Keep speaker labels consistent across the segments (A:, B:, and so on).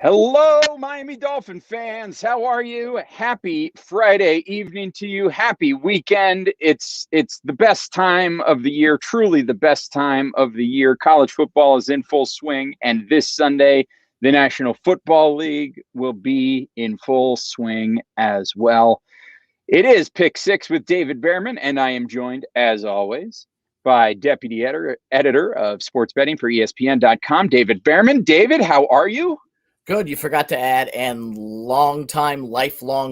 A: Hello, Miami Dolphin fans. How are you? Happy Friday evening to you. Happy weekend. It's the best time of the year, truly the best time of the year. College football is in full swing, and this Sunday, the National Football League will be in full swing as well. It is Pick Six with David Bearman, and I am joined, as always, by Deputy Editor of Sports Betting for ESPN.com, David Bearman. David, how are you?
B: Good. You forgot to add and lifelong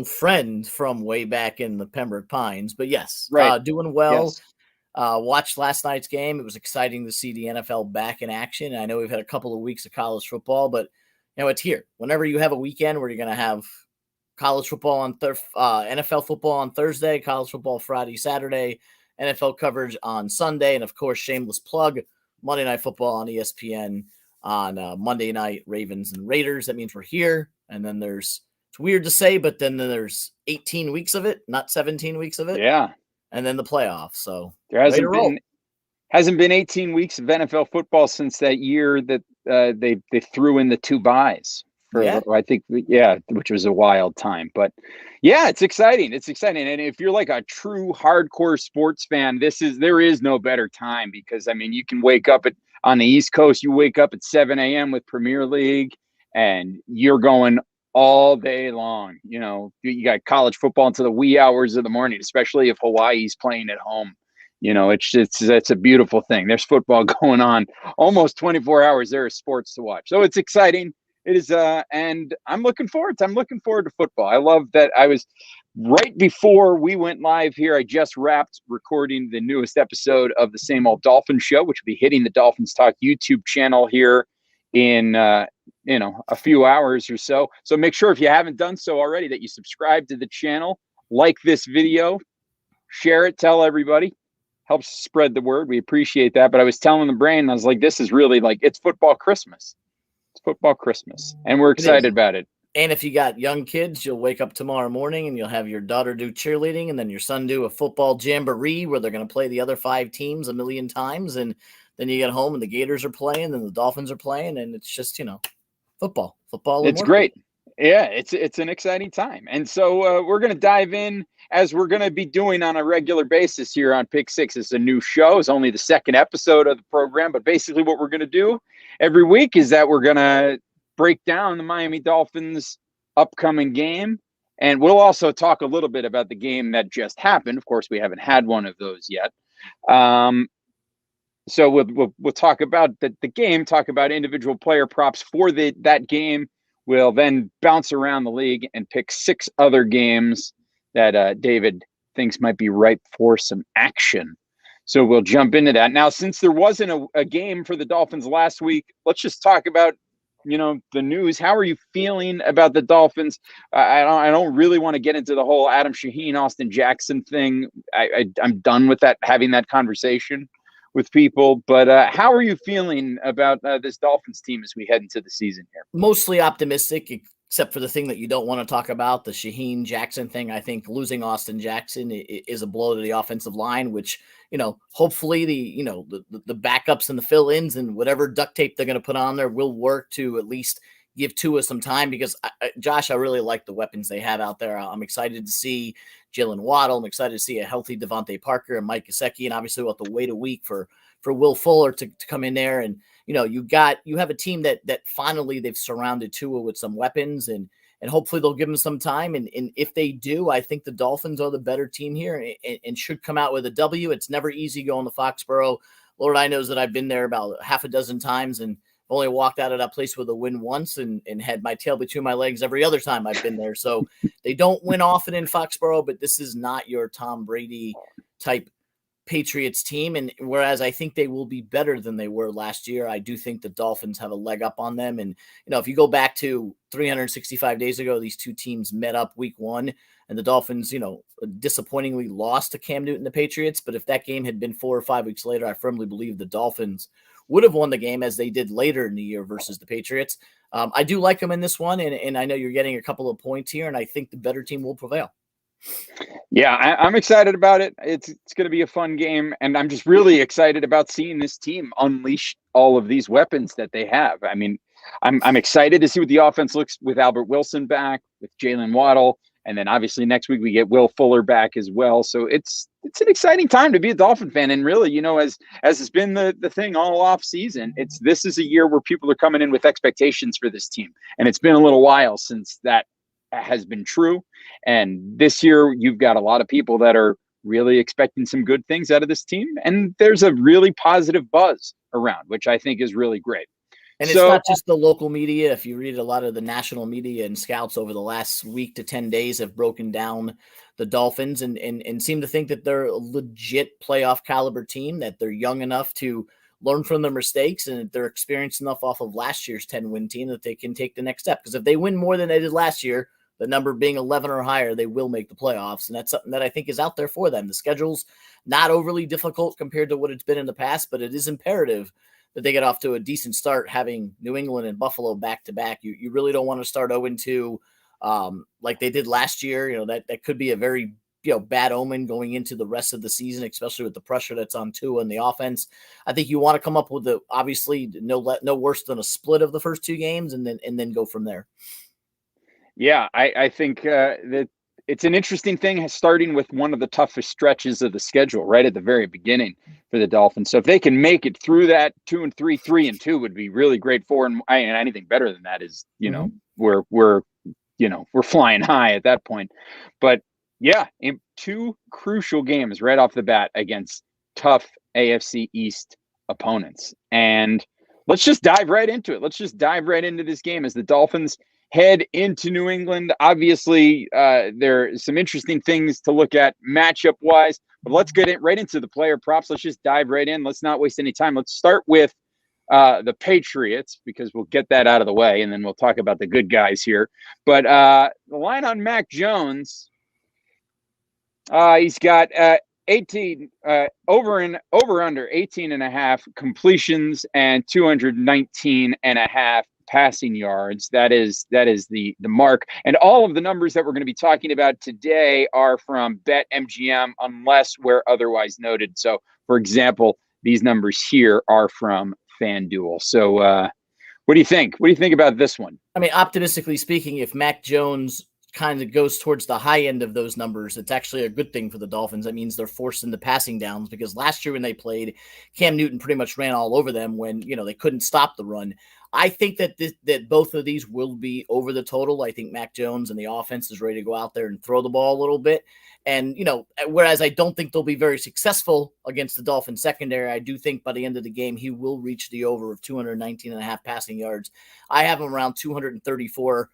B: friend from way back in the Pembroke Pines. But yes,
A: Right.
B: doing well.
A: Yes.
B: Watched last night's game. It was exciting to see the NFL back in action. I know we've had a couple of weeks of college football, but it's here. Whenever you have a weekend where you're going to have college football on NFL football on Thursday, college football Friday, Saturday, NFL coverage on Sunday, and of course, shameless plug, Monday Night Football on ESPN. On Monday night, Ravens and Raiders. That means we're here. And then it's weird to say, but then there's 18 weeks of it, not 17 weeks of it.
A: Yeah.
B: And then the playoffs. So
A: there hasn't been 18 weeks of NFL football since that year that they threw in the two byes. I think, which was a wild time. But yeah, it's exciting. It's exciting. And if you're like a true hardcore sports fan, there is no better time because, I mean, you can wake up on the East Coast, you wake up at 7 a.m. with Premier League and you're going all day long. You know, you got college football into the wee hours of the morning, especially if Hawaii's playing at home. You know, it's a beautiful thing. There's football going on almost 24 hours. There is sports to watch. So it's exciting. It is, and I'm looking forward to football. I love that. I was right before we went live here. I just wrapped recording the newest episode of the Same Old Dolphins Show, which will be hitting the DolphinsTalk YouTube channel here in, a few hours or so. So make sure if you haven't done so already that you subscribe to the channel, like this video, share it, tell everybody. Helps spread the word. We appreciate that. But I was telling the brain, I was like, this is really it's football Christmas. It's football Christmas, and we're excited about it.
B: And if you got young kids, you'll wake up tomorrow morning and you'll have your daughter do cheerleading and then your son do a football jamboree where they're going to play the other 5 teams a million times. And then you get home and the Gators are playing and the Dolphins are playing. And it's just, football.
A: It's great. Yeah, it's an exciting time. And so we're going to dive in as we're going to be doing on a regular basis here on Pick Six. It's a new show. It's only the second episode of the program. But basically what we're going to do every week is that we're going to break down the Miami Dolphins upcoming game. And we'll also talk a little bit about the game that just happened. Of course, we haven't had one of those yet. So we'll talk about the game, talk about individual player props for that game. We'll then bounce around the league and pick 6 other games that David thinks might be ripe for some action. So we'll jump into that. Now, since there wasn't a game for the Dolphins last week, let's just talk about, the news. How are you feeling about the Dolphins? I don't really want to get into the whole Adam Shaheen, Austin Jackson thing. I'm done with having that conversation with people. But how are you feeling about this Dolphins team as we head into the season here?
B: Mostly optimistic, except for the thing that you don't want to talk about, the Shaheen Jackson thing. I think losing Austin Jackson is a blow to the offensive line, which, hopefully the backups and the fill-ins and whatever duct tape they're going to put on there will work to at least give Tua some time because, Josh, I really like the weapons they have out there. I'm excited to see Jalen Waddle. I'm excited to see a healthy Devontae Parker and Mike Gesicki, and obviously we'll have to wait a week for Will Fuller to come in there. And, you have a team that finally they've surrounded Tua with some weapons and hopefully they'll give him some time. And if they do, I think the Dolphins are the better team here and should come out with a W. It's never easy going to Foxboro. Lord, I knows that I've been there about half a dozen times and only walked out of that place with a win once and had my tail between my legs every other time I've been there. So they don't win often in Foxboro, but this is not your Tom Brady type Patriots team. And whereas I think they will be better than they were last year, I do think the Dolphins have a leg up on them. And, if you go back to 365 days ago, these two teams met up week 1 and the Dolphins, disappointingly lost to Cam Newton, the Patriots. But if that game had been 4 or 5 weeks later, I firmly believe the Dolphins would have won the game as they did later in the year versus the Patriots. I do like them in this one. And I know you're getting a couple of points here and I think the better team will prevail.
A: Yeah, I'm excited about it. It's going to be a fun game, and I'm just really excited about seeing this team unleash all of these weapons that they have. I mean, I'm excited to see what the offense looks with Albert Wilson back, with Jalen Waddle, and then obviously next week we get Will Fuller back as well. So it's an exciting time to be a Dolphin fan, and really, you know, as has been the thing all off season, this is a year where people are coming in with expectations for this team, and it's been a little while since that has been true. And this year, you've got a lot of people that are really expecting some good things out of this team. And there's a really positive buzz around, which I think is really great.
B: And it's not just the local media. If you read a lot of the national media and scouts over the last week to 10 days have broken down the Dolphins and seem to think that they're a legit playoff caliber team, that they're young enough to learn from their mistakes, and they're experienced enough off of last year's 10-win team that they can take the next step. Because if they win more than they did last year, the number being 11 or higher, they will make the playoffs. And that's something that I think is out there for them. The schedule's not overly difficult compared to what it's been in the past, but it is imperative that they get off to a decent start, having New England and Buffalo back-to-back. You really don't want to start 0-2 like they did last year. You know, that could be a very bad omen going into the rest of the season, especially with the pressure that's on Tua and the offense. I think you want to come up with obviously no worse than a split of the first two games and then go from there.
A: Yeah, I think that it's an interesting thing starting with one of the toughest stretches of the schedule right at the very beginning for the Dolphins. So if they can make it through that 2-3, 3-2 would be really great for, and anything better than that is, we're flying high at that point. But yeah, in two crucial games right off the bat against tough AFC East opponents. And let's just dive right into it. Let's just dive right into this game as the Dolphins head into New England. Obviously, there are some interesting things to look at matchup wise, but let's get right into the player props. Let's just dive right in. Let's not waste any time. Let's start with the Patriots, because we'll get that out of the way, and then we'll talk about the good guys here. But the line on Mac Jones, he's got 18 over under 18 and a half completions and 219 and a half passing yards. That is the mark. And all of the numbers that we're going to be talking about today are from BetMGM unless where otherwise noted. So, for example, these numbers here are from FanDuel. So what do you think? What do you think about this one?
B: I mean, optimistically speaking, if Mac Jones kind of goes towards the high end of those numbers, it's actually a good thing for the Dolphins. That means they're forced into passing downs, because last year when they played, Cam Newton pretty much ran all over them when, they couldn't stop the run. I think that that both of these will be over the total. I think Mac Jones and the offense is ready to go out there and throw the ball a little bit. And, whereas I don't think they'll be very successful against the Dolphins secondary, I do think by the end of the game, he will reach the over of 219 and a half passing yards. I have him around 235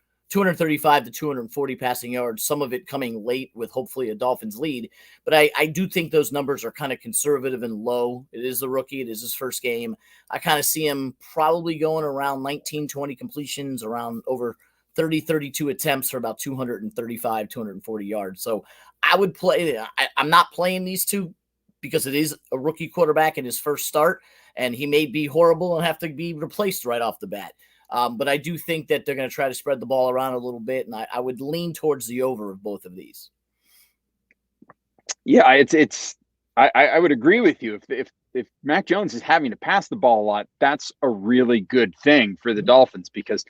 B: to 240 passing yards, some of it coming late with hopefully a Dolphins lead. But I do think those numbers are kind of conservative and low. It is the rookie. It is his first game. I kind of see him probably going around 19, 20 completions, around over 30, 32 attempts for about 235, 240 yards. So I would play. I'm not playing these two because it is a rookie quarterback in his first start, and he may be horrible and have to be replaced right off the bat. But I do think that they're going to try to spread the ball around a little bit, and I would lean towards the over of both of these.
A: Yeah, I would agree with you. If Mac Jones is having to pass the ball a lot, that's a really good thing for the Dolphins, because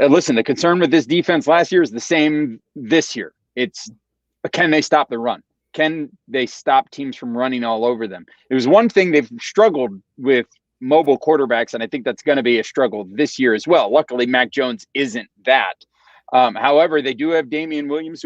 A: listen, the concern with this defense last year is the same this year. It's, can they stop the run? Can they stop teams from running all over them? It was one thing they've struggled with mobile quarterbacks, and I think that's going to be a struggle this year as well. Luckily, Mac Jones isn't that. However, they do have Damian Harris,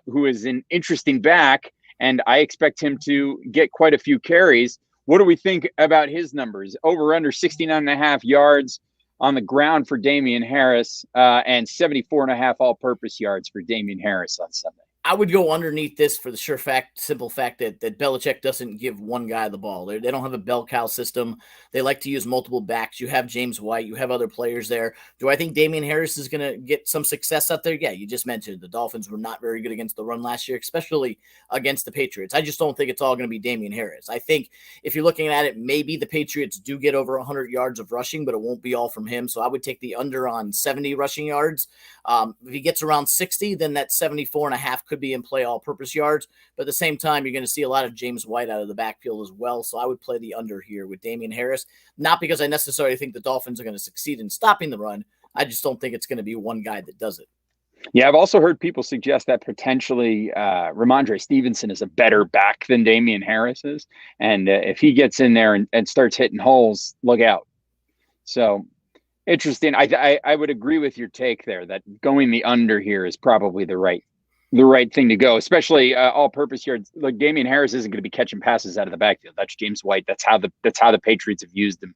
A: who is an interesting back, and I expect him to get quite a few carries. What do we think about his numbers? Over under 69 and a half yards on the ground for Damian Harris, and 74 and a half all-purpose yards for Damian Harris on Sunday.
B: I would go underneath this for the simple fact that Belichick doesn't give one guy the ball. They don't have a bell cow system. They like to use multiple backs. You have James White. You have other players there. Do I think Damian Harris is going to get some success out there? Yeah, you just mentioned the Dolphins were not very good against the run last year, especially against the Patriots. I just don't think it's all going to be Damian Harris. I think if you're looking at it, maybe the Patriots do get over 100 yards of rushing, but it won't be all from him. So I would take the under on 70 rushing yards. If he gets around 60, then that 74.5 could be in play all-purpose yards. But at the same time, you're going to see a lot of James White out of the backfield as well. So I would play the under here with Damian Harris, not because I necessarily think the Dolphins are going to succeed in stopping the run. I just don't think it's going to be one guy that does it.
A: Yeah, I've also heard people suggest that potentially Ramondre Stevenson is a better back than Damian Harris is. And if he gets in there and starts hitting holes, look out. So interesting. I would agree with your take there that going the under here is probably the right thing to go, especially all-purpose yards. Like Damian Harris isn't going to be catching passes out of the backfield. That's James White. That's how the Patriots have used him,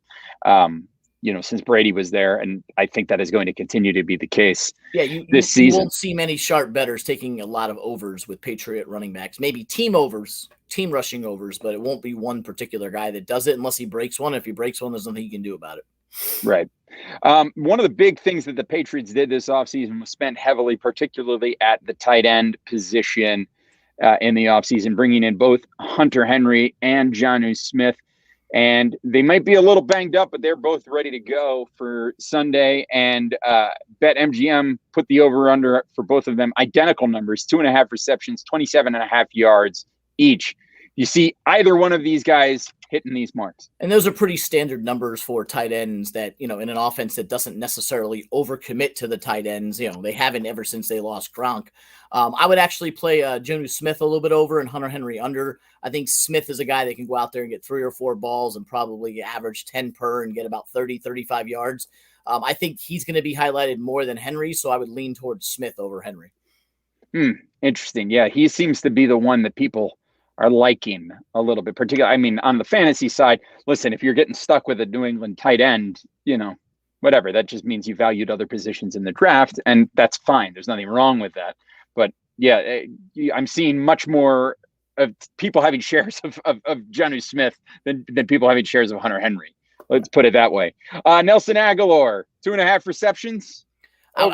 A: since Brady was there, and I think that is going to continue to be the case.
B: Yeah,
A: this season.
B: You won't see many sharp bettors taking a lot of overs with Patriot running backs. Maybe team rushing overs, but it won't be one particular guy that does it unless he breaks one. If he breaks one, there's nothing you can do about it.
A: Right. One of the big things that the Patriots did this offseason was spend heavily, particularly at the tight end position in the offseason, bringing in both Hunter Henry and Jonnu Smith. And they might be a little banged up, but they're both ready to go for Sunday. And BetMGM put the over-under for both of them, identical numbers, 2.5 receptions, 27.5 yards each. You see either one of these guys hitting these marks.
B: And those are pretty standard numbers for tight ends that, in an offense that doesn't necessarily overcommit to the tight ends. They haven't ever since they lost Gronk. I would actually play Jonnu Smith a little bit over and Hunter Henry under. I think Smith is a guy that can go out there and get 3 or 4 balls and probably average 10 per and get about 30, 35 yards. I think he's going to be highlighted more than Henry, so I would lean towards Smith over Henry.
A: Interesting. Yeah, he seems to be the one that people are liking a little bit, particularly. I mean, on the fantasy side, listen, if you're getting stuck with a New England tight end, whatever, that just means you valued other positions in the draft, and that's fine. There's nothing wrong with that. But yeah, I'm seeing much more of people having shares of Jonnu Smith than people having shares of Hunter Henry. Let's put it that way. Nelson Aguilar, 2.5 receptions.
B: I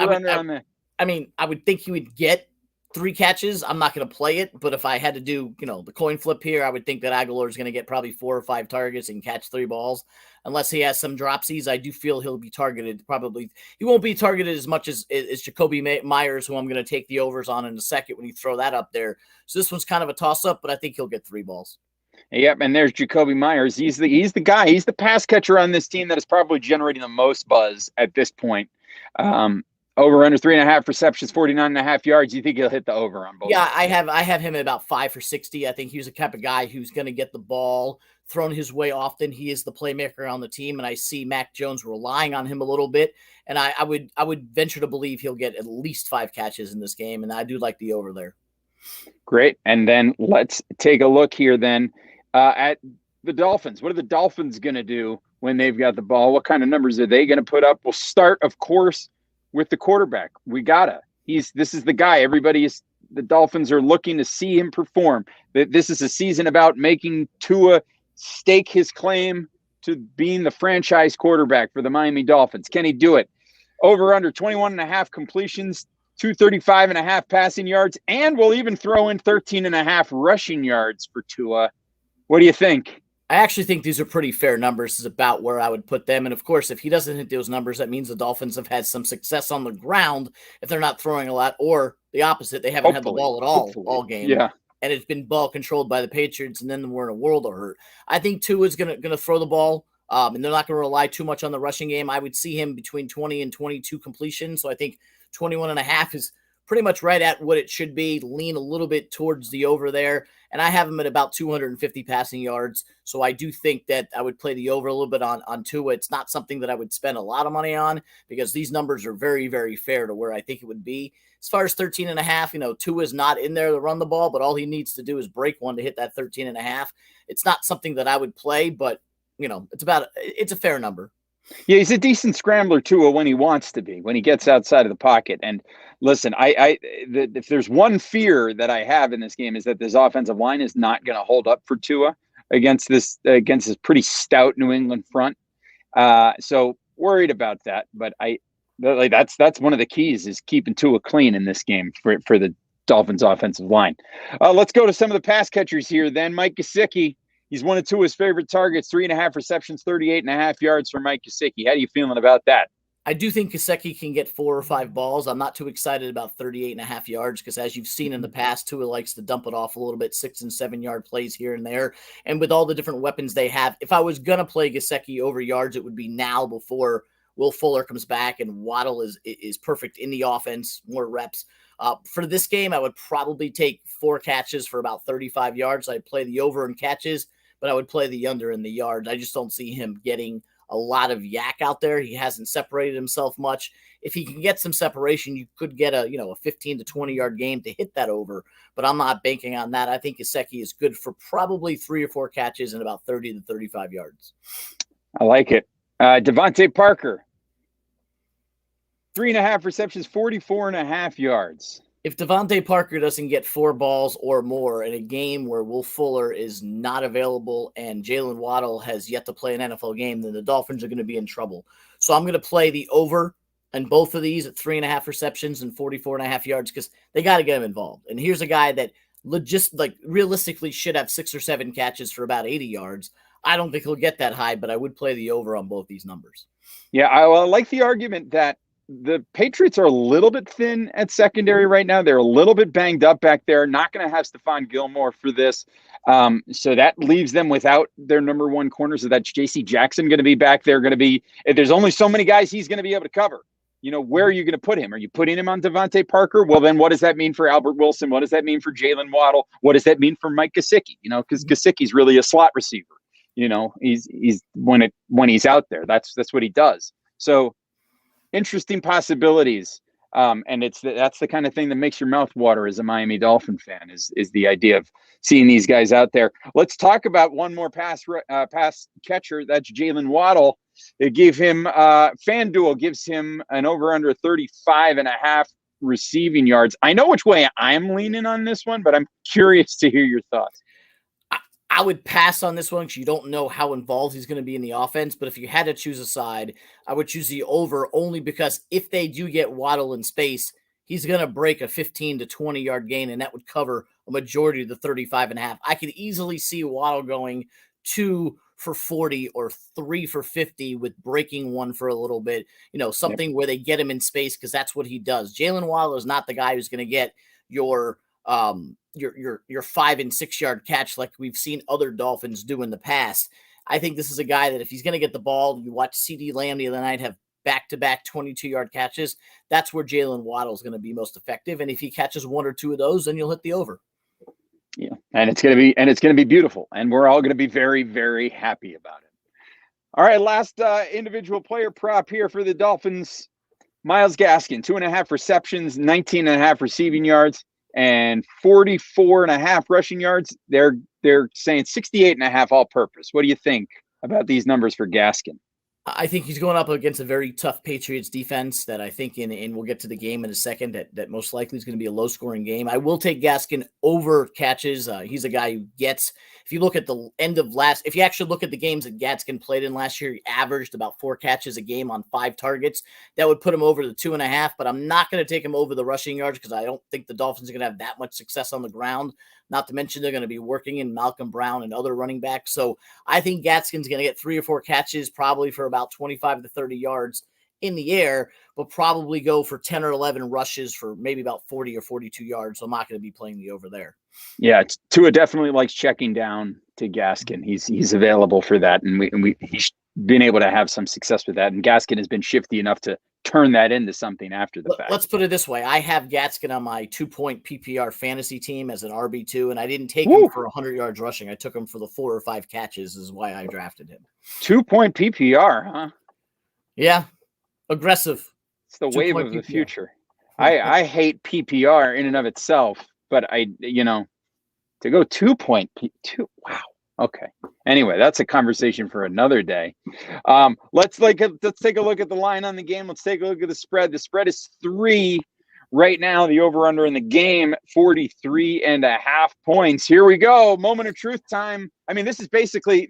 B: would think he would get 3 catches. I'm not going to play it, but if I had to do, the coin flip here, I would think that Aguilar is going to get probably 4 or 5 targets and catch 3 balls. Unless he has some dropsies, I do feel he'll be targeted. Probably he won't be targeted as much as Jacoby Myers, who I'm going to take the overs on in a second when you throw that up there. So this one's kind of a toss-up, but I think he'll get 3 balls.
A: Yep, and there's Jacoby Myers. He's the guy. He's the pass catcher on this team that is probably generating the most buzz at this point. Over under 3.5 receptions, 49.5 yards. You think he'll hit the over on both?
B: Yeah, I have him at about 5 for 60. I think he's the type of guy who's going to get the ball thrown his way often. He is the playmaker on the team, and I see Mac Jones relying on him a little bit. And I would venture to believe he'll get at least 5 catches in this game, and I do like the over there.
A: Great. And then let's take a look here then at the Dolphins. What are the Dolphins going to do when they've got the ball? What kind of numbers are they going to put up? We'll start, of course, with the quarterback. This is the guy. The Dolphins are looking to see him perform. This is a season about making Tua stake his claim to being the franchise quarterback for the Miami Dolphins. Can he do it? Over under 21.5 completions, 235.5 passing yards, and we'll even throw in 13.5 rushing yards for Tua. What do you think?
B: I actually think these are pretty fair numbers. This is about where I would put them. And of course, if he doesn't hit those numbers, that means the Dolphins have had some success on the ground if they're not throwing a lot, or the opposite. They haven't had the ball at all game.
A: Yeah.
B: And it's been ball controlled by the Patriots, and then we're in a world of hurt. I think Tua is gonna throw the ball, and they're not going to rely too much on the rushing game. I would see him between 20 and 22 completions. So I think 21.5 is pretty much right at what it should be. Lean a little bit towards the over there. And I have him at about 250 passing yards. So I do think that I would play the over a little bit on Tua. It's not something that I would spend a lot of money on because these numbers are very, very fair to where I think it would be. As far as 13.5, Tua is not in there to run the ball, but all he needs to do is break one to hit that 13.5. It's not something that I would play, but it's a fair number.
A: Yeah, he's a decent scrambler too when he wants to be, when he gets outside of the pocket. And listen, if there's one fear that I have in this game is that this offensive line is not going to hold up for Tua against this pretty stout New England front. So worried about that, but that's one of the keys is keeping Tua clean in this game for the Dolphins offensive line. Let's go to some of the pass catchers here. Then Mike Gesicki, he's one of Tua's favorite targets, 3.5 receptions, 38.5 yards for Mike Gesicki. How are you feeling about that?
B: I do think Katseki can get 4 or 5 balls. I'm not too excited about 38.5 yards because, as you've seen in the past, Tua likes to dump it off a little bit, 6 and 7 yard plays here and there. And with all the different weapons they have, if I was going to play Gesicki over yards, it would be now before Will Fuller comes back and Waddle is perfect in the offense, more reps. For this game, I would probably take 4 catches for about 35 yards. I'd play the over in catches, but I would play the under in the yards. I just don't see him getting a lot of yak out there. He hasn't separated himself much. If he can get some separation, you could get a 15 to 20 yard game to hit that over, but I'm not banking on that. I think Gesicki is good for probably 3 or 4 catches and about 30 to 35 yards.
A: I like it. Devontae Parker, 3.5 receptions, 44.5 yards.
B: If Devontae Parker doesn't get 4 balls or more in a game where Will Fuller is not available and Jalen Waddle has yet to play an NFL game, then the Dolphins are going to be in trouble. So I'm going to play the over on both of these at 3.5 receptions and 44.5 yards because they got to get him involved. And here's a guy that realistically should have 6 or 7 catches for about 80 yards. I don't think he'll get that high, but I would play the over on both these numbers.
A: Yeah, I like the argument that the Patriots are a little bit thin at secondary right now. They're a little bit banged up back there. Not going to have Stephon Gilmore for this. So that leaves them without their number 1 corner. So that's J.C. Jackson going to be back there. If there's only so many guys he's going to be able to cover. Where are you going to put him? Are you putting him on Devontae Parker? Well, then what does that mean for Albert Wilson? What does that mean for Jalen Waddle? What does that mean for Mike Gesicki? Because Gesicki's really a slot receiver. He's when he's out there, that's what he does. So interesting possibilities. And that's the kind of thing that makes your mouth water as a Miami Dolphin fan is the idea of seeing these guys out there. Let's talk about one more pass catcher. That's Jalen Waddle. It gave him FanDuel gives him an over under 35.5 receiving yards. I know which way I'm leaning on this one, but I'm curious to hear your thoughts.
B: I would pass on this one because you don't know how involved he's going to be in the offense. But if you had to choose a side, I would choose the over only because if they do get Waddle in space, he's going to break a 15 to 20 yard gain, and that would cover a majority of the 35.5. I could easily see Waddle going 2 for 40 or 3 for 50 with breaking 1 for a little bit, something where they get him in space because that's what he does. Jalen Waddle is not the guy who's going to get your 5 and 6 yard catch like we've seen other Dolphins do in the past. I think this is a guy that if he's going to get the ball, you watch CeeDee Lamb the other night have back-to-back 22-yard catches. That's where Jalen Waddle is going to be most effective. And if he catches 1 or 2 of those, then you'll hit the over.
A: Yeah, and it's going to be beautiful, and we're all going to be very, very happy about it. All right, last individual player prop here for the Dolphins. Myles Gaskin, 2.5 receptions, 19.5 receiving yards, and 44.5 rushing yards. They're saying 68.5 all-purpose. What do you think about these numbers for Gaskin?
B: I think he's going up against a very tough Patriots defense that I think, and we'll get to the game in a second, that most likely is going to be a low-scoring game. I will take Gaskin over catches. He's a guy who gets, if you look at the end of if you actually look at the games that Gaskin played in last year, he averaged about 4 catches a game on 5 targets. That would put him over the 2.5, but I'm not going to take him over the rushing yards because I don't think the Dolphins are going to have that much success on the ground. Not to mention they're going to be working in Malcolm Brown and other running backs. So I think Gaskin's going to get 3 or 4 catches, probably for about 25 to 30 yards in the air, but probably go for 10 or 11 rushes for maybe about 40 or 42 yards. So I'm not going to be playing the over there.
A: Yeah, Tua definitely likes checking down to Gaskin. He's available for that, and he's been able to have some success with that. And Gaskin has been shifty enough to turn that into something after the fact.
B: Let's put it this way. I have Gaskin on my 2-point PPR fantasy team as an RB2, and I didn't take him for 100 yards rushing. I took him for the 4 or 5 catches is why I drafted him.
A: 2-point PPR, huh?
B: Yeah. Aggressive.
A: It's the wave of the future. I hate PPR in and of itself, but to go 2-point wow. Okay. Anyway, that's a conversation for another day. Let's take a look at the line on the game. Let's take a look at the spread. The spread is 3 right now. The over/under in the game, 43.5 points. Here we go. Moment of truth time. I mean, this is basically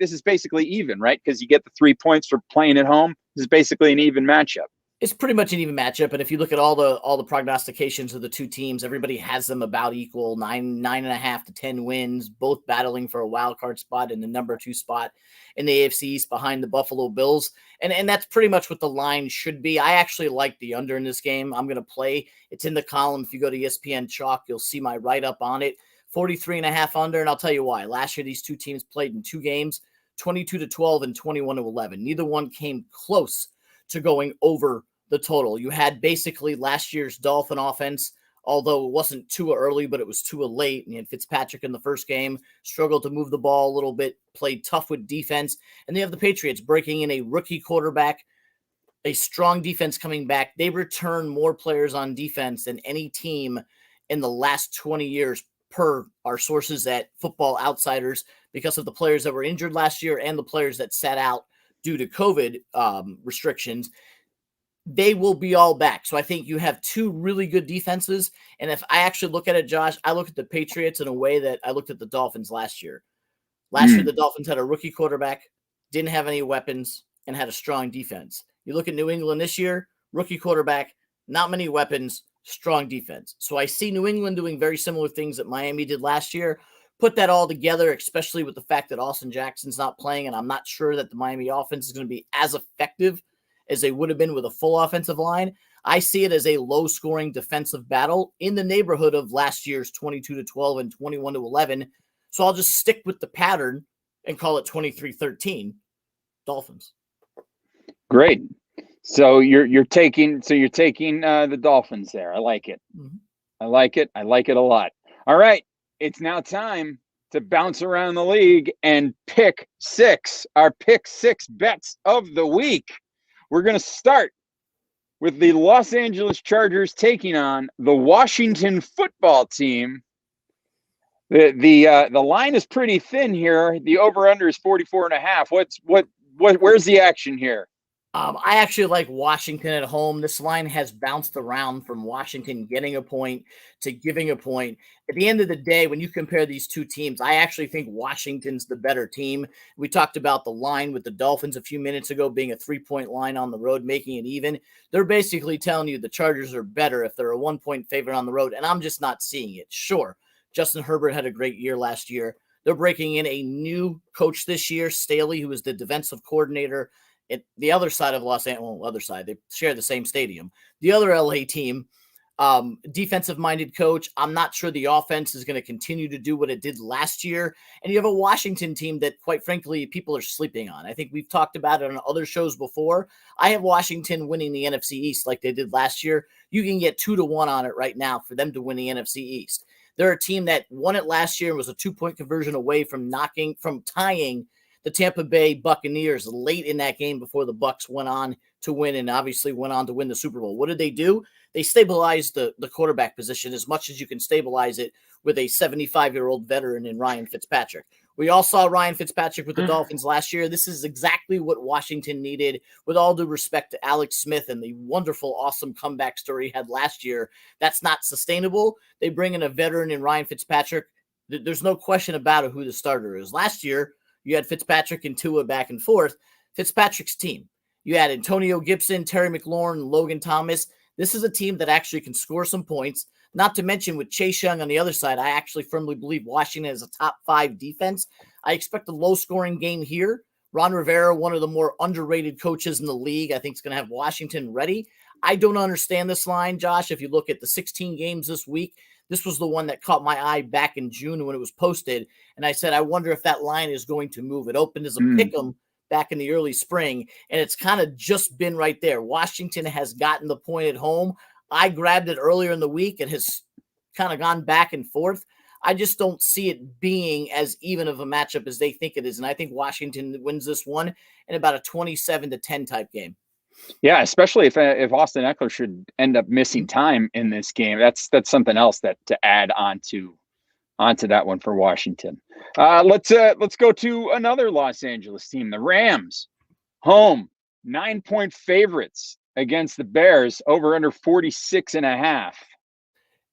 A: even, right? Because you get the 3 points for playing at home. This is basically an even matchup.
B: It's pretty much an even matchup, and if you look at all the prognostications of the two teams, everybody has them about equal, 9.5 to 10 wins, both battling for a wild card spot in the number 2 spot in the AFC East behind the Buffalo Bills, and that's pretty much what the line should be. I actually like the under in this game. I'm going to play. It's in the column. If you go to ESPN Chalk, you'll see my write-up on it. 43.5 under, and I'll tell you why. Last year, these two teams played in 2 games, 22-12 and 21-11. Neither one came close to going over the total. You had basically last year's Dolphin offense, although it wasn't Tua early, but it was Tua late. And you had Fitzpatrick in the first game, struggled to move the ball a little bit, played tough with defense. And they have the Patriots breaking in a rookie quarterback, a strong defense coming back. They return more players on defense than any team in the last 20 years per our sources at Football Outsiders, because of the players that were injured last year and the players that sat out due to COVID restrictions. They will be all back. So I think you have 2 really good defenses. And if I actually look at it, Josh, I look at the Patriots in a way that I looked at the Dolphins last year. Last year, the Dolphins had a rookie quarterback, didn't have any weapons, and had a strong defense. You look at New England this year, rookie quarterback, not many weapons, strong defense. So I see New England doing very similar things that Miami did last year. Put that all together, especially with the fact that Austin Jackson's not playing, and I'm not sure that the Miami offense is going to be as effective as they would have been with a full offensive line. I see it as a low-scoring defensive battle in the neighborhood of last year's 22-12 and 21-11. So I'll just stick with the pattern and call it 23-13 Dolphins.
A: Great. So you're taking the Dolphins there. I like it.
B: Mm-hmm.
A: I like it. I like it a lot. All right. It's now time to bounce around the league and pick 6, our pick 6 bets of the week. We're going to start with the Los Angeles Chargers taking on the Washington football team. The line is pretty thin here. The over/under is 44.5. Where's the action here?
B: I actually like Washington at home. This line has bounced around from Washington getting a point to giving a point. At the end of the day, when you compare these two teams, I actually think Washington's the better team. We talked about the line with the Dolphins a few minutes ago being a 3-point line on the road, making it even. They're basically telling you the Chargers are better if they're a 1-point favorite on the road, and I'm just not seeing it. Sure, Justin Herbert had a great year last year. They're breaking in a new coach this year, Staley, who is the defensive coordinator at the other side of Los Angeles. Other side, they share the same stadium. The other LA team, defensive-minded coach. I'm not sure the offense is going to continue to do what it did last year. And you have a Washington team that, quite frankly, people are sleeping on. I think we've talked about it on other shows before. I have Washington winning the NFC East like they did last year. You can get 2-1 on it right now for them to win the NFC East. They're a team that won it last year and was a 2-point conversion away from tying the Tampa Bay Buccaneers late in that game before the Bucs went on to win and obviously went on to win the Super Bowl. What did they do? They stabilized the quarterback position as much as you can stabilize it with a 75-year-old veteran in Ryan Fitzpatrick. We all saw Ryan Fitzpatrick with the Dolphins last year. This is exactly what Washington needed, with all due respect to Alex Smith and the wonderful, awesome comeback story he had last year. That's not sustainable. They bring in a veteran in Ryan Fitzpatrick. There's no question about it who the starter is. Last year, you had Fitzpatrick and Tua back and forth. Fitzpatrick's team. You had Antonio Gibson, Terry McLaurin, Logan Thomas. This is a team that actually can score some points. Not to mention with Chase Young on the other side, I actually firmly believe Washington is a top 5 defense. I expect a low-scoring game here. Ron Rivera, one of the more underrated coaches in the league, I think is going to have Washington ready. I don't understand this line, Josh. If you look at the 16 games this week, this was the one that caught my eye back in June when it was posted. And I said, I wonder if that line is going to move. It opened as a pick'em back in the early spring, and it's kind of just been right there. Washington has gotten the point at home. I grabbed it earlier in the week and has kind of gone back and forth. I just don't see it being as even of a matchup as they think it is. And I think Washington wins this one in about a 27-10 type game.
A: Yeah, especially if Austin Eckler should end up missing time in this game, that's something else that to add onto onto that one for Washington. Let's go to another Los Angeles team, the Rams, home 9-point favorites against the Bears, over under 46.5.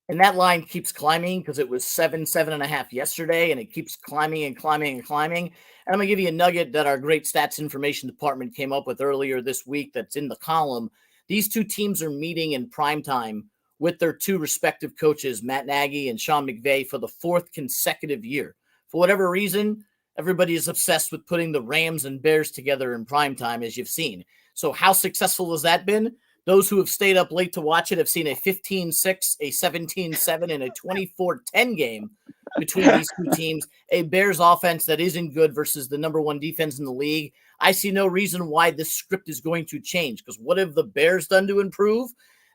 B: And that line keeps climbing because it was 7.5 yesterday, and it keeps climbing and climbing and climbing. And I'm going to give you a nugget that our great stats information department came up with earlier this week that's in the column. These two teams are meeting in primetime with their two respective coaches, Matt Nagy and Sean McVay, for the fourth consecutive year. For whatever reason, everybody is obsessed with putting the Rams and Bears together in primetime, as you've seen. So how successful has that been? Those who have stayed up late to watch it have seen a 15-6, a 17-7, and a 24-10 game between these two teams. A Bears offense that isn't good versus the number one defense in the league. I see no reason why this script is going to change, because what have the Bears done to improve?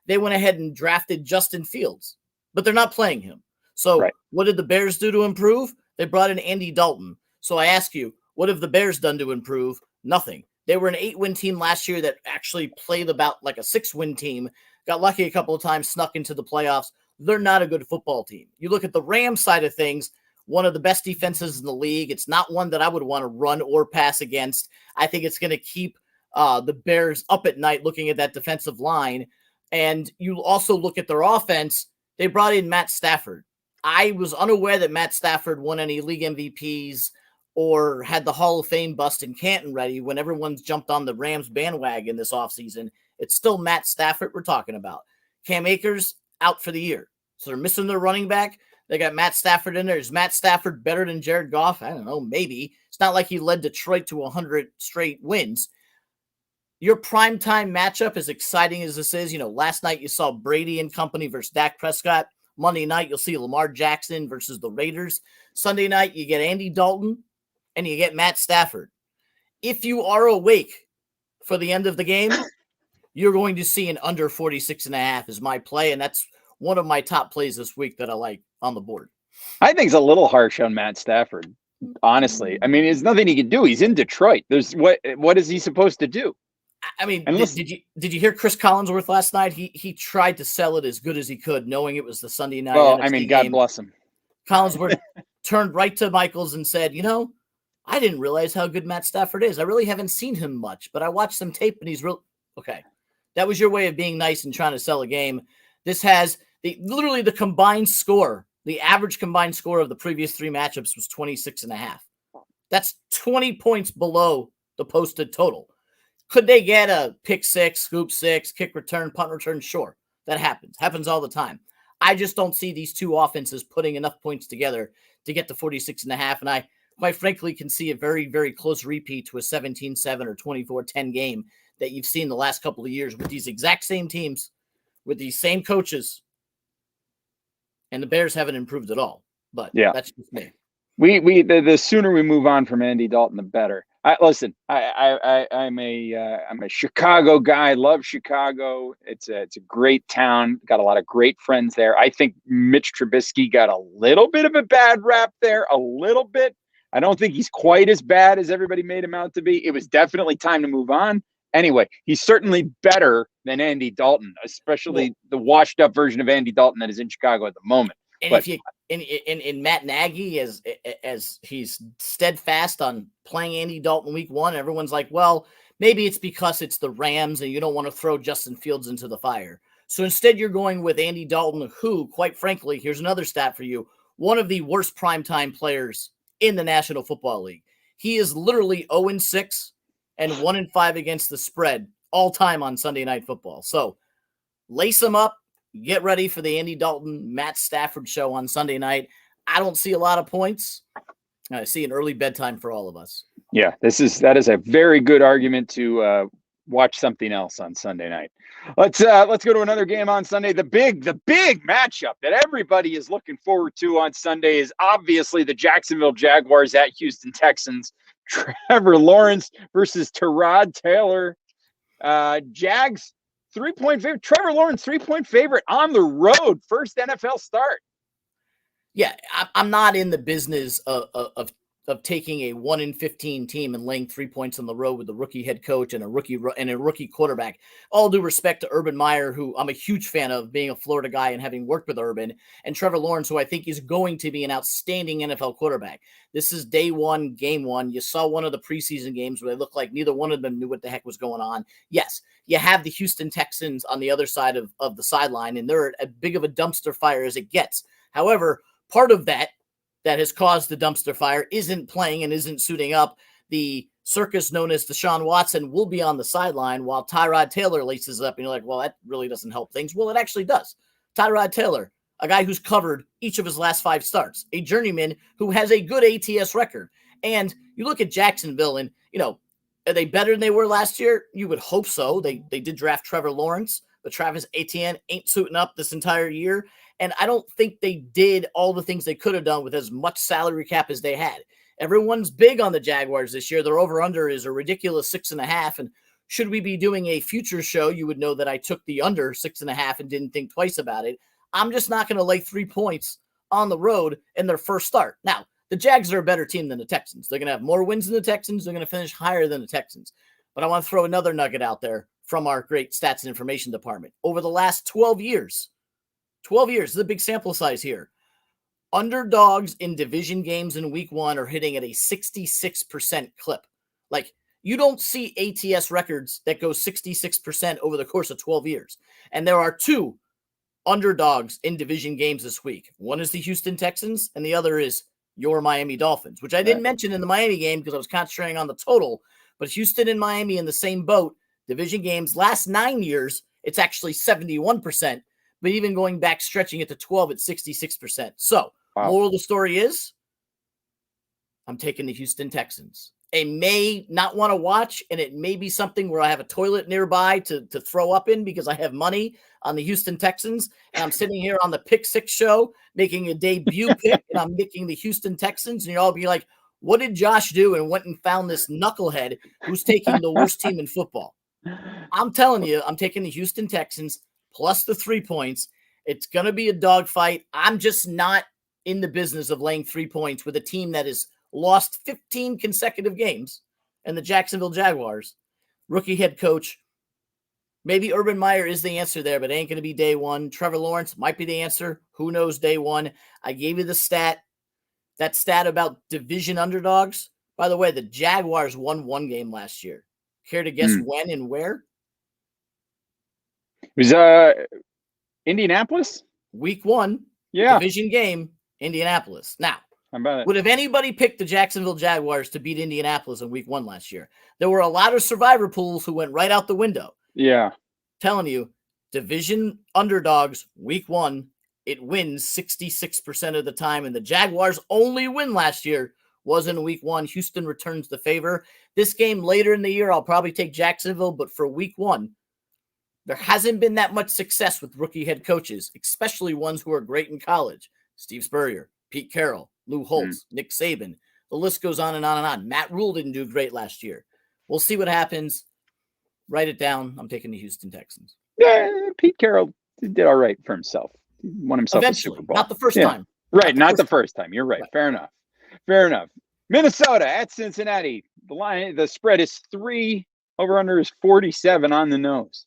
B: They went ahead and drafted Justin Fields, but they're not playing him. So What did the Bears do to improve? They brought in Andy Dalton. So I ask you, what have the Bears done to improve? Nothing. They were an 8-win team last year that actually played about like a 6-win team, got lucky a couple of times, snuck into the playoffs. They're not a good football team. You look at the Rams side of things, one of the best defenses in the league. It's not one that I would want to run or pass against. I think it's going to keep the Bears up at night looking at that defensive line. And you also look at their offense. They brought in Matt Stafford. I was unaware that Matt Stafford won any league MVPs or had the Hall of Fame bust in Canton ready when everyone's jumped on the Rams bandwagon this offseason. It's still Matt Stafford we're talking about. Cam Akers out for the year. So they're missing their running back. They got Matt Stafford in there. Is Matt Stafford better than Jared Goff? I don't know, maybe. It's not like he led Detroit to 100 straight wins. Your primetime matchup, as exciting as this is, last night you saw Brady and company versus Dak Prescott. Monday night, you'll see Lamar Jackson versus the Raiders. Sunday night, you get Andy Dalton and you get Matt Stafford. If you are awake for the end of the game, you're going to see an under 46.5 is my play, and that's one of my top plays this week that I like on the board.
A: I think it's a little harsh on Matt Stafford, honestly. I mean, there's nothing he can do. He's in Detroit. What is he supposed to do?
B: I mean, did you hear Chris Collinsworth last night? He tried to sell it as good as he could, knowing it was the Sunday night.
A: Well,
B: NFC
A: I mean, God
B: game.
A: bless him.
B: Collinsworth turned right to Michaels and said, I didn't realize how good Matt Stafford is. I really haven't seen him much, but I watched some tape and he's real. Okay. That was your way of being nice and trying to sell a game. This has literally the combined score. The average combined score of the previous three matchups was 26.5. That's 20 points below the posted total. Could they get a pick six, scoop six, kick return, punt return? Sure. That happens all the time. I just don't see these two offenses putting enough points together to get to 46.5. And I quite frankly can see a very, very close repeat to a 17-7 or 24-10 game that you've seen the last couple of years with these exact same teams, with these same coaches. And the Bears haven't improved at all. But that's just me.
A: The sooner we move on from Andy Dalton, the better. I'm a Chicago guy. Love Chicago. It's a great town. Got a lot of great friends there. I think Mitch Trubisky got a little bit of a bad rap there. A little bit. I don't think he's quite as bad as everybody made him out to be. It was definitely time to move on. Anyway, he's certainly better than Andy Dalton, especially the washed up version of Andy Dalton that is in Chicago at the moment.
B: And if you in Matt Nagy, as he's steadfast on playing Andy Dalton week one, everyone's like, well, maybe it's because it's the Rams and you don't want to throw Justin Fields into the fire. So instead, you're going with Andy Dalton, who, quite frankly, here's another stat for you, one of the worst primetime players in the National Football League. He is literally 0-6 and 1-5 against the spread all time on Sunday Night Football. So lace him up. Get ready for the Andy Dalton, Matt Stafford show on Sunday night. I don't see a lot of points. I see an early bedtime for all of us.
A: Yeah, that is a very good argument to watch something else on Sunday night. Let's go to another game on Sunday. The big matchup that everybody is looking forward to on Sunday is obviously the Jacksonville Jaguars at Houston Texans. Trevor Lawrence versus Tyrod Taylor. Jags 3-point favorite. Trevor Lawrence 3-point favorite on the road. First NFL start.
B: Yeah, I'm not in the business of of taking a 1-15 team and laying 3 points on the road with a rookie head coach and a rookie quarterback. All due respect to Urban Meyer, who I'm a huge fan of, being a Florida guy and having worked with Urban, and Trevor Lawrence, who I think is going to be an outstanding NFL quarterback. This is day one, game one. You saw one of the preseason games where they looked like neither one of them knew what the heck was going on. Yes, you have the Houston Texans on the other side of the sideline, and they're as big of a dumpster fire as it gets. However, part of that has caused the dumpster fire isn't playing and isn't suiting up. The circus known as Deshaun Watson will be on the sideline while Tyrod Taylor laces up. And you're like, well, that really doesn't help things. Well, it actually does. Tyrod Taylor, a guy who's covered each of his last 5 starts, a journeyman who has a good ATS record. And you look at Jacksonville and, are they better than they were last year? You would hope so. They did draft Trevor Lawrence, but Travis Etienne ain't suiting up this entire year. And I don't think they did all the things they could have done with as much salary cap as they had. Everyone's big on the Jaguars this year. Their over-under is a ridiculous 6.5. And should we be doing a future show, you would know that I took the under 6.5 and didn't think twice about it. I'm just not going to lay 3 points on the road in their first start. Now, the Jags are a better team than the Texans. They're going to have more wins than the Texans. They're going to finish higher than the Texans. But I want to throw another nugget out there from our great stats and information department. Over the last 12 years, this is a big sample size here. Underdogs in division games in week 1 are hitting at a 66% clip. Like, you don't see ATS records that go 66% over the course of 12 years. And there are 2 underdogs in division games this week. One is the Houston Texans, and the other is your Miami Dolphins, which I didn't mention in the Miami game because I was concentrating on the total. But Houston and Miami in the same boat, division games, last 9 years, it's actually 71%. But even going back, stretching it to 12 at 66%. So, Moral of the story is, I'm taking the Houston Texans. I may not want to watch, and it may be something where I have a toilet nearby to throw up in because I have money on the Houston Texans, and I'm sitting here on the Pick Six show making a debut pick, and I'm picking the Houston Texans, and you'll all be like, what did Josh do? And went and found this knucklehead who's taking the worst team in football. I'm telling you, I'm taking the Houston Texans plus the 3 points. It's going to be a dogfight. I'm just not in the business of laying 3 points with a team that has lost 15 consecutive games and the Jacksonville Jaguars. Rookie head coach. Maybe Urban Meyer is the answer there, but it ain't going to be day one. Trevor Lawrence might be the answer. Who knows day one? I gave you the stat. That stat about division underdogs. By the way, the Jaguars won 1 game last year. Care to guess when and where?
A: It was Indianapolis?
B: Week 1.
A: Yeah.
B: Division game, Indianapolis. Now,
A: how about it?
B: Would have anybody picked the Jacksonville Jaguars to beat Indianapolis in week 1 last year? There were a lot of survivor pools who went right out the window.
A: Yeah.
B: Telling you, division underdogs, week 1, it wins 66% of the time. And the Jaguars' only win last year was in week 1. Houston returns the favor. This game later in the year, I'll probably take Jacksonville, but for week 1, there hasn't been that much success with rookie head coaches, especially ones who are great in college. Steve Spurrier, Pete Carroll, Lou Holtz, Nick Saban. The list goes on and on and on. Matt Rule didn't do great last year. We'll see what happens. Write it down. I'm taking the Houston Texans.
A: Yeah, Pete Carroll did all right for himself. He won himself
B: Eventually,
A: a Super Bowl.
B: not the first time.
A: Right, not the first time. You're right. Fair enough. Minnesota at Cincinnati. The spread is 3. Over-under is 47 on the nose.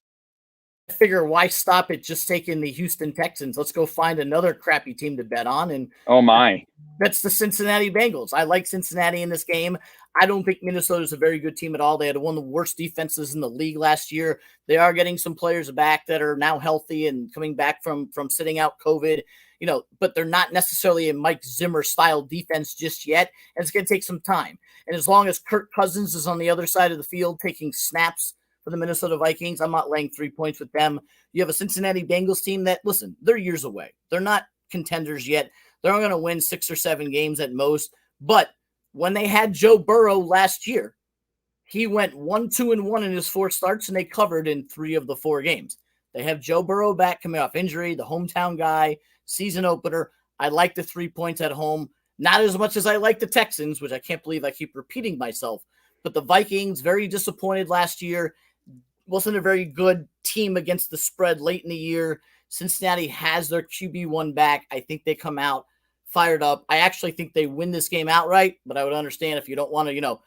B: I figure why stop at just taking the Houston Texans? Let's go find another crappy team to bet on. And
A: oh my,
B: that's the Cincinnati Bengals. I like Cincinnati in this game. I don't think Minnesota is a very good team at all. They had one of the worst defenses in the league last year. They are getting some players back that are now healthy and coming back from sitting out COVID, but they're not necessarily a Mike Zimmer style defense just yet. And it's going to take some time. And as long as Kirk Cousins is on the other side of the field taking snaps for the Minnesota Vikings, I'm not laying 3 points with them. You have a Cincinnati Bengals team that, listen, they're years away. They're not contenders yet. They're only going to win 6 or 7 games at most. But when they had Joe Burrow last year, he went 1-2-1 in his 4 starts, and they covered in 3 of the 4 games. They have Joe Burrow back coming off injury, the hometown guy, season opener. I like the 3 points at home. Not as much as I like the Texans, which I can't believe I keep repeating myself. But the Vikings, very disappointed last year. Wasn't a very good team against the spread late in the year. Cincinnati has their QB1 back. I think they come out fired up. I actually think they win this game outright, but I would understand if you don't want to,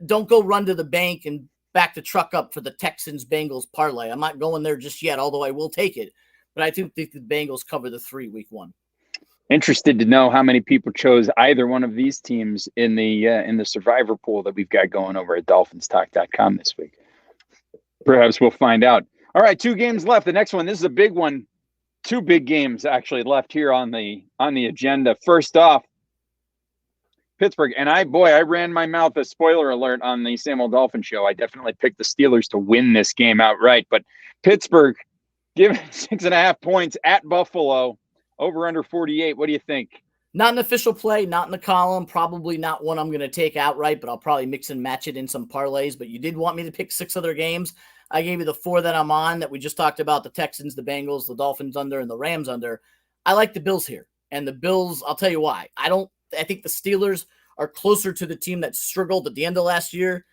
B: don't go run to the bank and back the truck up for the Texans-Bengals parlay. I'm not going there just yet, although I will take it. But I do think the Bengals cover the 3 week 1.
A: Interested to know how many people chose either one of these teams in the survivor pool that we've got going over at DolphinsTalk.com this week. Perhaps we'll find out. All right, 2 games left. The next one, this is a big one. 2 big games actually left here on the agenda. First off, Pittsburgh, and I ran my mouth a spoiler alert on the Same Old Dolphin show. I definitely picked the Steelers to win this game outright, but Pittsburgh given 6.5 points at Buffalo, over under 48. What do you think?
B: Not an official play, not in the column, probably not one I'm going to take outright, but I'll probably mix and match it in some parlays. But you did want me to pick 6 other games. I gave you the 4 that I'm on that we just talked about, the Texans, the Bengals, the Dolphins under, and the Rams under. I like the Bills here. And the Bills, I'll tell you why. I think the Steelers are closer to the team that struggled at the end of last year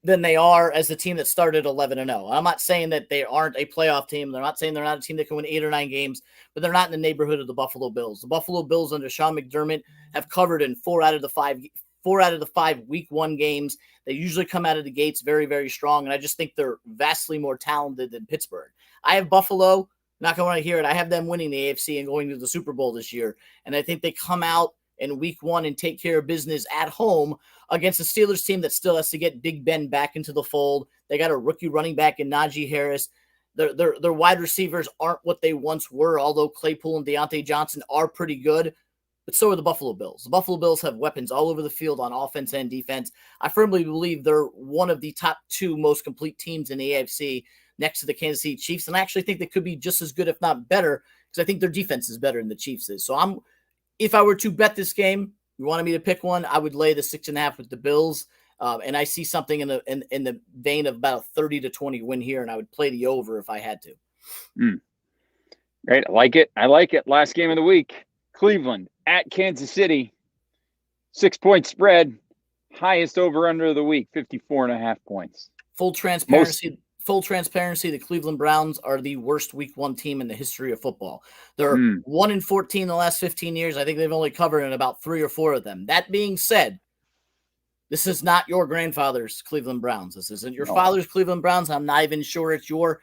B: than they are as the team that started 11-0. I'm not saying that they aren't a playoff team. They're not saying they're not a team that can win 8 or 9 games, but they're not in the neighborhood of the Buffalo Bills. The Buffalo Bills under Sean McDermott have covered in 4 out of the 5 week 1 games. They usually come out of the gates very, very strong, and I just think they're vastly more talented than Pittsburgh. I have Buffalo. Not going to want to hear it. I have them winning the AFC and going to the Super Bowl this year, and I think they come out in week 1 and take care of business at home against a Steelers team that still has to get Big Ben back into the fold. They got a rookie running back in Najee Harris. Their wide receivers aren't what they once were, although Claypool and Deontay Johnson are pretty good, but so are the Buffalo Bills. The Buffalo Bills have weapons all over the field on offense and defense. I firmly believe they're one of the top 2 most complete teams in the AFC next to the Kansas City Chiefs, and I actually think they could be just as good, if not better, because I think their defense is better than the Chiefs is. So if I were to bet this game, you wanted me to pick one, I would lay the 6.5 with the Bills. And I see something in the vein of about a 30-20 win here, and I would play the over if I had to.
A: Great. I like it. Last game of the week, Cleveland at Kansas City. 6-point spread. Highest over under of the week, 54.5 points.
B: Full transparency, the Cleveland Browns are the worst week 1 team in the history of football. They're 1-14 in the last 15 years. I think they've only covered in about 3 or 4 of them. That being said, this is not your grandfather's Cleveland Browns. This isn't your father's Cleveland Browns. I'm not even sure it's your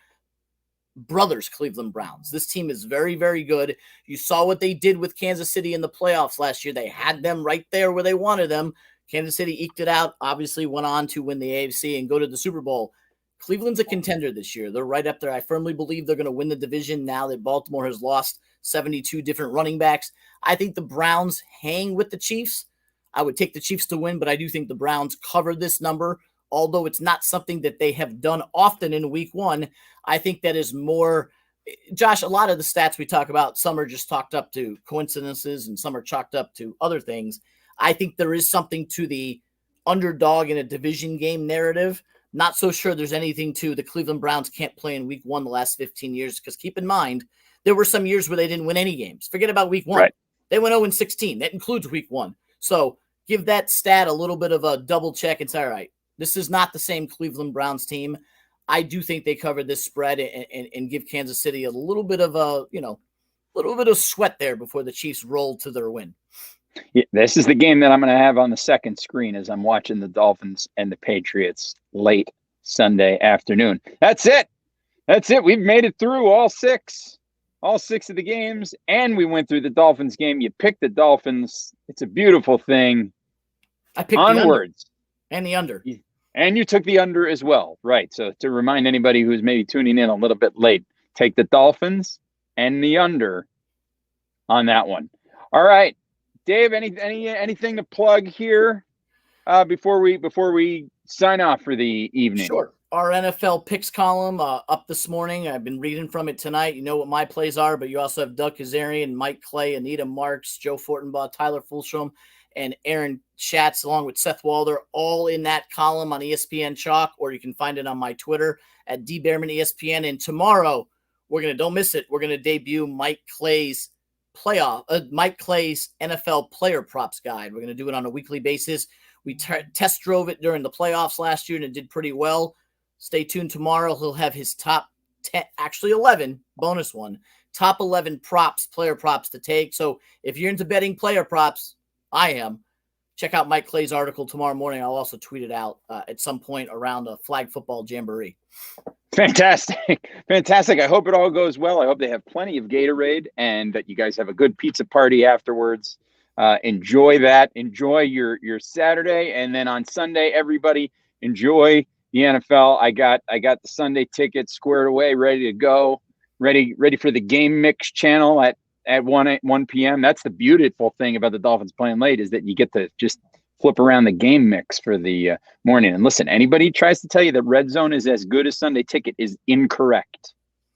B: brother's Cleveland Browns. This team is very, very good. You saw what they did with Kansas City in the playoffs last year. They had them right there where they wanted them. Kansas City eked it out, obviously went on to win the AFC and go to the Super Bowl. Cleveland's a contender this year. They're right up there. I firmly believe they're going to win the division now that Baltimore has lost 72 different running backs. I think the Browns hang with the Chiefs. I would take the Chiefs to win, but I do think the Browns cover this number, although it's not something that they have done often in week 1. I think that is more – Josh, a lot of the stats we talk about, some are just chalked up to coincidences and some are chalked up to other things. I think there is something to the underdog in a division game narrative. Not so sure there's anything to the Cleveland Browns can't play in week 1 the last 15 years, because keep in mind, there were some years where they didn't win any games. Forget about week 1. Right. They went 0-16. That includes week 1. So give that stat a little bit of a double check and say, all right, this is not the same Cleveland Browns team. I do think they covered this spread and give Kansas City a little bit of sweat there before the Chiefs roll to their win.
A: Yeah, this is the game that I'm going to have on the second screen as I'm watching the Dolphins and the Patriots late Sunday afternoon. That's it. We've made it through all 6 of the games, and we went through the Dolphins game. You picked the Dolphins. It's a beautiful thing.
B: I picked onwards and the under.
A: And you took the under as well. Right. So to remind anybody who's maybe tuning in a little bit late, take the Dolphins and the under on that one. All right. Dave, anything to plug here before we sign off for the evening?
B: Sure. Our NFL picks column up this morning. I've been reading from it tonight. You know what my plays are, but you also have Doug Kazarian, Mike Clay, Anita Marks, Joe Fortenbaugh, Tyler Fulsham, and Aaron Schatz, along with Seth Walder, all in that column on ESPN Chalk, or you can find it on my Twitter at DBearman ESPN. And tomorrow, don't miss it, we're going to debut Mike Clay's NFL player props guide. We're going to do it on a weekly basis. We test drove it during the playoffs last year, and it did pretty well. Stay tuned tomorrow. He'll have his top 10, actually 11, bonus one, top 11 player props to take. So if you're into betting player props, I am. Check out Mike Clay's article tomorrow morning. I'll also tweet it out at some point around a flag football jamboree.
A: Fantastic. Fantastic. I hope it all goes well. I hope they have plenty of Gatorade and that you guys have a good pizza party afterwards. Enjoy that. Enjoy your Saturday. And then on Sunday, everybody enjoy the NFL. I got the Sunday tickets squared away, ready to go, ready for the Game Mix channel at 1 p.m. That's the beautiful thing about the Dolphins playing late, is that you get to just flip around the Game Mix for the morning. And listen, anybody tries to tell you that Red Zone is as good as Sunday Ticket is incorrect.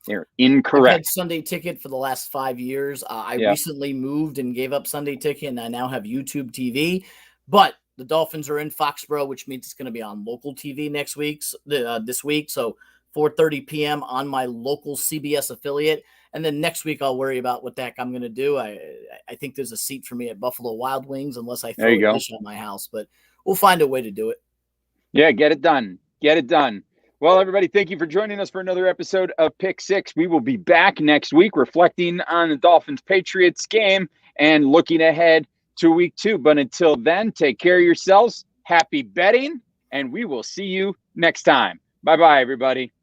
A: They're incorrect.
B: I've had Sunday Ticket for the last 5 years. I recently moved and gave up Sunday Ticket, and I now have YouTube TV. But the Dolphins are in Foxboro, which means it's going to be on local TV this week. So 4:30 p.m. on my local CBS affiliate. And then next week, I'll worry about what the heck I'm going to do. I think there's a seat for me at Buffalo Wild Wings unless I throw a dish at my house. But we'll find a way to do it.
A: Yeah, get it done. Get it done. Well, everybody, thank you for joining us for another episode of Pick Six. We will be back next week reflecting on the Dolphins-Patriots game and looking ahead to week 2. But until then, take care of yourselves. Happy betting, and we will see you next time. Bye-bye, everybody.